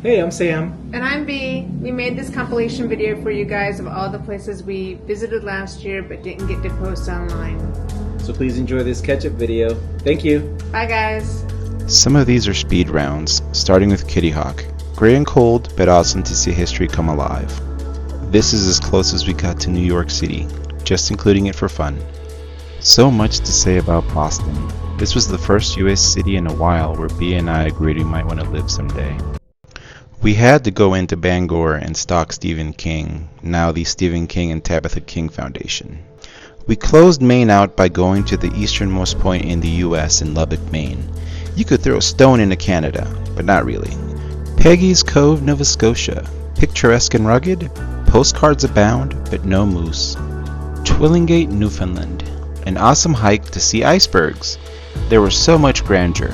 Hey, I'm Sam. And I'm B. We made this compilation video for you guys of all the places we visited last year but didn't get to post online. So please enjoy this catch-up video. Thank you. Bye guys. Some of these are speed rounds, starting with Kitty Hawk. Gray and cold, but awesome to see history come alive. This is as close as we got to New York City, just including it for fun. So much to say about Boston. This was the first US city in a while where B and I agreed we might want to live someday. We had to go into Bangor and stalk Stephen King, now the Stephen King and Tabitha King Foundation. We closed Maine out by going to the easternmost point in the US in Lubbock, Maine. You could throw a stone into Canada, but not really. Peggy's Cove, Nova Scotia. Picturesque and rugged, postcards abound, but no moose. Twillingate, Newfoundland. An awesome hike to see icebergs. There was so much grandeur.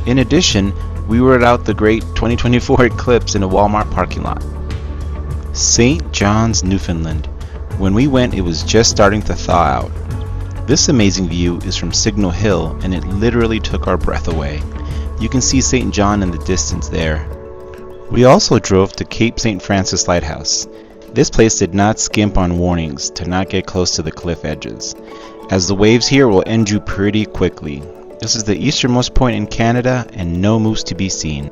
In addition, we were out the great 2024 eclipse in a Walmart parking lot. St. John's, Newfoundland. When we went, it was just starting to thaw out. This amazing view is from Signal Hill, and it literally took our breath away. You can see St. John in the distance there. We also drove to Cape St. Francis Lighthouse. This place did not skimp on warnings to not get close to the cliff edges, as the waves here will end you pretty quickly. This is the easternmost point in Canada and no moose to be seen.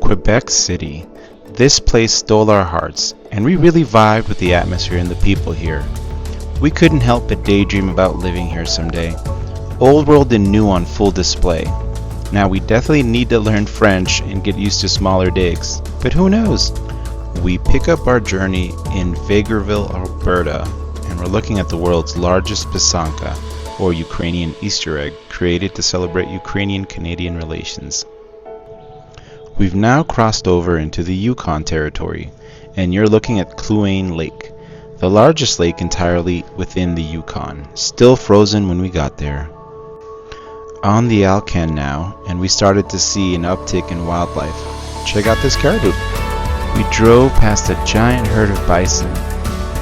Quebec City. This place stole our hearts, and we really vibed with the atmosphere and the people here. We couldn't help but daydream about living here someday. Old world and new on full display. Now we definitely need to learn French and get used to smaller digs, but who knows? We pick up our journey in Vegreville, Alberta, and we're looking at the world's largest Pysanka, or Ukrainian Easter egg, created to celebrate Ukrainian-Canadian relations. We've now crossed over into the Yukon territory, and you're looking at Kluane Lake, the largest lake entirely within the Yukon, still frozen when we got there. On the Alcan now, and we started to see an uptick in wildlife. Check out this caribou. We drove past a giant herd of bison.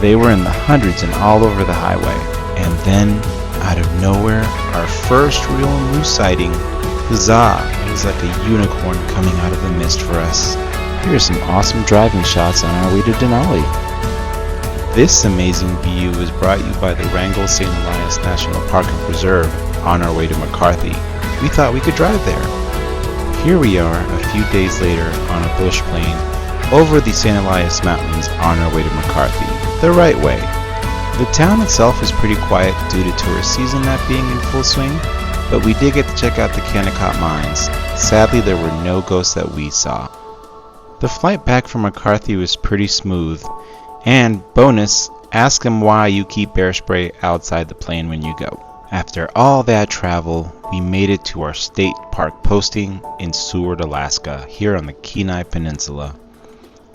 They were in the hundreds and all over the highway, and then out of nowhere, our first real moose sighting. Huzzah! It was like a unicorn coming out of the mist for us. Here are some awesome driving shots on our way to Denali. This amazing view is brought you by the Wrangell St. Elias National Park and Preserve on our way to McCarthy. We thought we could drive there. Here we are a few days later on a bush plane over the St. Elias Mountains on our way to McCarthy, the right way. The town itself is pretty quiet due to tourist season not being in full swing, but we did get to check out the Kennecott Mines. Sadly, there were no ghosts that we saw. The flight back from McCarthy was pretty smooth, and bonus, ask them why you keep bear spray outside the plane when you go. After all that travel, we made it to our state park posting in Seward, Alaska, here on the Kenai Peninsula.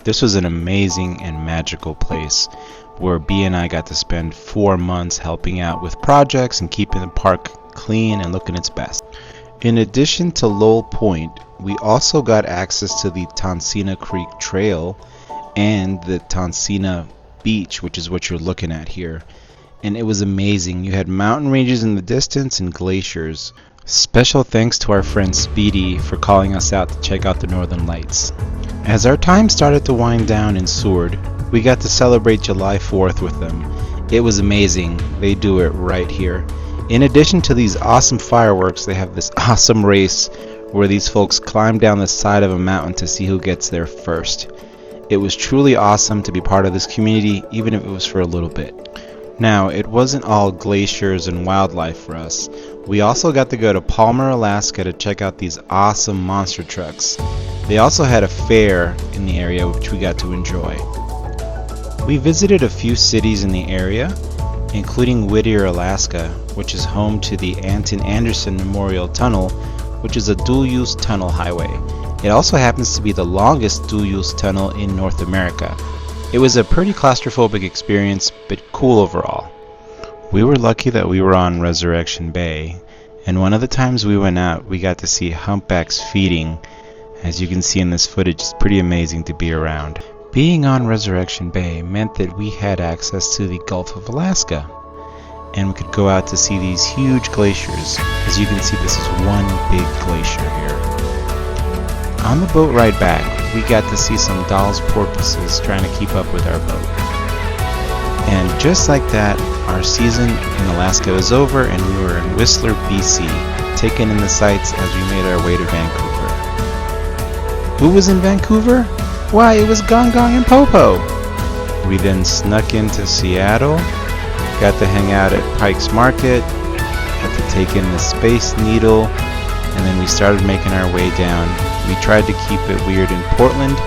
This was an amazing and magical place, where B and I got to spend 4 months helping out with projects and keeping the park clean and looking its best. In addition to Lowell Point, we also got access to the Tonsina Creek Trail and the Tonsina Beach, which is what you're looking at here. And it was amazing. You had mountain ranges in the distance and glaciers. Special thanks to our friend Speedy for calling us out to check out the Northern Lights. As our time started to wind down in Seward, we got to celebrate July 4th with them. It was amazing. They do it right here. In addition to these awesome fireworks, they have this awesome race where these folks climb down the side of a mountain to see who gets there first. It was truly awesome to be part of this community, even if it was for a little bit. Now, it wasn't all glaciers and wildlife for us. We also got to go to Palmer, Alaska to check out these awesome monster trucks. They also had a fair in the area which we got to enjoy. We visited a few cities in the area, including Whittier, Alaska, which is home to the Anton Anderson Memorial Tunnel, which is a dual-use tunnel highway. It also happens to be the longest dual-use tunnel in North America. It was a pretty claustrophobic experience, but cool overall. We were lucky that we were on Resurrection Bay, and one of the times we went out, we got to see humpbacks feeding. As you can see in this footage, it's pretty amazing to be around. Being on Resurrection Bay meant that we had access to the Gulf of Alaska, and we could go out to see these huge glaciers. As you can see, this is one big glacier here. On the boat ride back, we got to see some Dall's porpoises trying to keep up with our boat. And just like that, our season in Alaska was over and we were in Whistler, BC, taking in the sights as we made our way to Vancouver. Who was in Vancouver? Why, it was Gong Gong and Popo! We then snuck into Seattle, got to hang out at Pike's Market, got to take in the Space Needle, and then we started making our way down. We tried to keep it weird in Portland.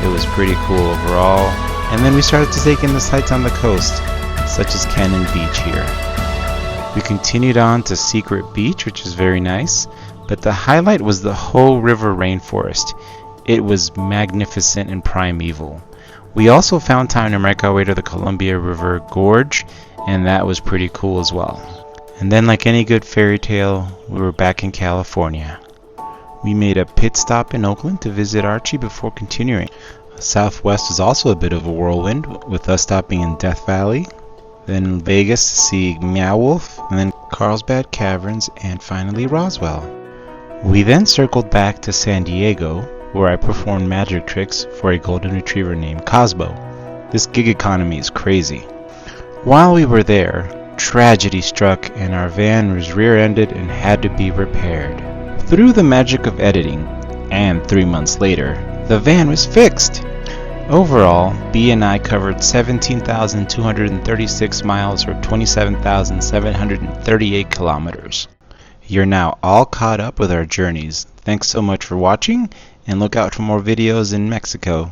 It was pretty cool overall. And then we started to take in the sights on the coast, such as Cannon Beach here. We continued on to Secret Beach, which is very nice, but the highlight was the Hoh River rainforest. It was magnificent and primeval. We also found time to make our way to the Columbia River Gorge, and that was pretty cool as well. And then, like any good fairy tale, we were back in California. We made a pit stop in Oakland to visit Archie before continuing. Southwest was also a bit of a whirlwind, with us stopping in Death Valley, then Vegas to see Meow Wolf, and then Carlsbad Caverns, and finally Roswell. We then circled back to San Diego, where I performed magic tricks for a golden retriever named Cosmo. This gig economy is crazy. While we were there, tragedy struck and our van was rear-ended and had to be repaired. Through the magic of editing, and 3 months later, the van was fixed. Overall, B and I covered 17,236 miles or 27,738 kilometers. You're now all caught up with our journeys. Thanks so much for watching, and look out for more videos in Mexico.